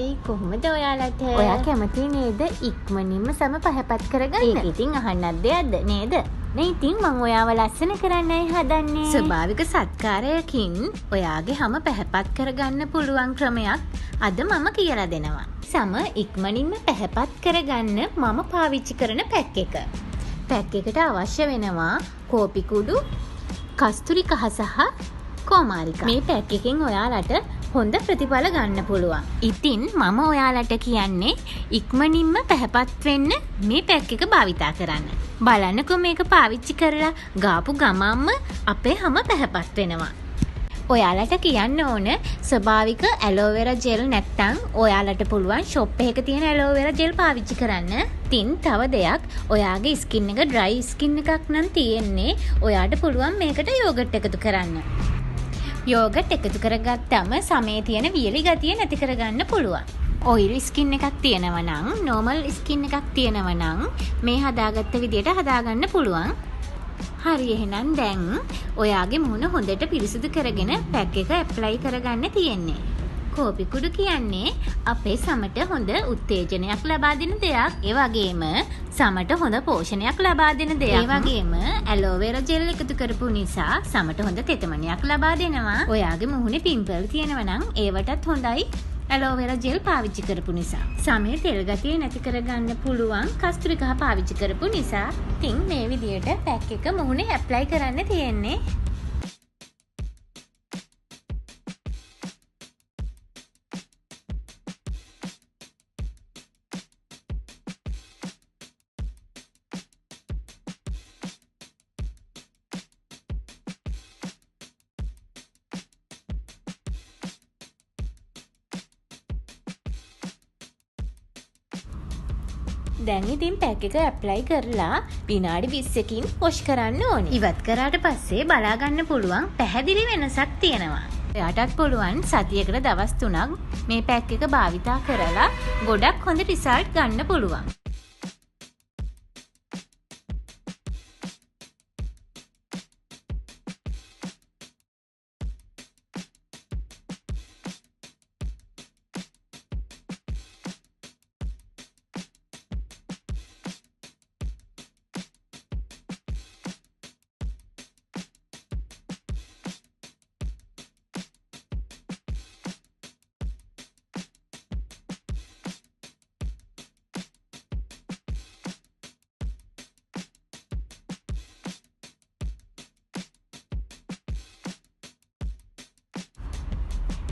හොඳයි. කොහොමද ඔයාලට? ඔයා කැමති නේද ඉක්මනින්ම සම පහපත් කරගන්න? ඒක ඉතින් අහන්නත් දෙයක්ද නේද? නේ ඉතින් මං ඔයාව ලස්සන කරන්නයි හදන්නේ. ස්වභාවික සත්කාරයකින් ඔයාගේ හැම පැහැපත් කරගන්න පුළුවන් ක්‍රමයක් අද මම කියලා දෙනවා. සම ඉක්මනින්ම පැහැපත් කරගන්න මම පාවිච්චි කරන පැක් එක. පැක් එකට අවශ්‍ය වෙනවා කෝපි කුඩු, කස්තුරි කහ සහ කෝමාරිකා. මේ පැක් එකෙන් ඔයාලට හොඳ ප්‍රතිඵල ගන්න පුළුවන්. ඉතින් මම ඔයාලට කියන්නේ ඉක්මනින්ම පැහැපත් වෙන්න මේ පැක් එක භාවිතා කරන්න. බලන්නකෝ මේක පාවිච්චි කරලා ගාපු ගමම්ම අපේ හැම පැහැපත් වෙනවා. ඔයාලට කියන්න ඕන ස්වභාවික ඇලෝවෙරා ජෙල් නැත්තම් ඔයාලට පුළුවන් ෂොප් එකක තියෙන ඇලෝවෙරා ජෙල් පාවිච්චි කරන්න. ඉතින් තව දෙයක් ඔයාගේ ස්කින් එක ඩ්‍රයි ස්කින් එකක් නම් තියෙන්නේ ඔයාට පුළුවන් මේකට යෝගට් එකතු කරන්න. යෝගට් එකතු කරගත්තම සමේ තියෙන වියලි ගතිය නැති කරගන්න පුළුවන්. ඔයිල් ස්කින් එකක් තියෙනවා නම් නෝමල් ස්කින් එකක් තියෙනවා නම් මේ හදාගත්ත විදියට හදාගන්න පුළුවන්. හරි එහෙනම් දැන් ඔයාගේ මුහුණ හොඳට පිරිසිදු කරගෙන පැක් එක ඇප්ලයි කරගන්න තියෙන්නේ. කෝපි කුඩු කියන්නේ අපේ සමට හොඳ උත්තේජනයක් ලබා දෙන දෙයක්. ඒ වගේම සමට හොඳ පෝෂණයක් ලබා දෙන දෙයක්. ඒ වගේම ඇලෝවෙරා ජෙල් එකතු කරපු නිසා සමට හොඳ තෙතමනයක් ලබා දෙනවා. ඔයාගේ මුහුණේ පිම්පල් තියෙනවා නම් ඒවටත් හොඳයි ඇලෝවෙරා ජෙල් පාවිච්චි කරපු නිසා. සමේ තෙල් ගතිය නැති කරගන්න පුළුවන් කස්තුරි කහ පාවිච්චි කරපු නිසා. ඉතින් මේ විදියට පැක් එක මුහුණේ ඇප්ලයි කරන්න තියෙන්නේ. දැන් ඉතින් පැක් එක ඇප්ලයි කරලා විනාඩි 20කින් වොෂ් කරන්න ඕනේ. ඉවත් කරාට පස්සේ බලා ගන්න පුළුවන් පැහැදිලි වෙනසක් තියෙනවා. එයාටත් පුළුවන් සතියකට දවස් 3ක් මේ පැක් එක භාවිතා කරලා ගොඩක් හොඳ රිසල්ට් ගන්න පුළුවන්.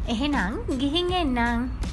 එහෙනම් ගිහින් එන්නම්.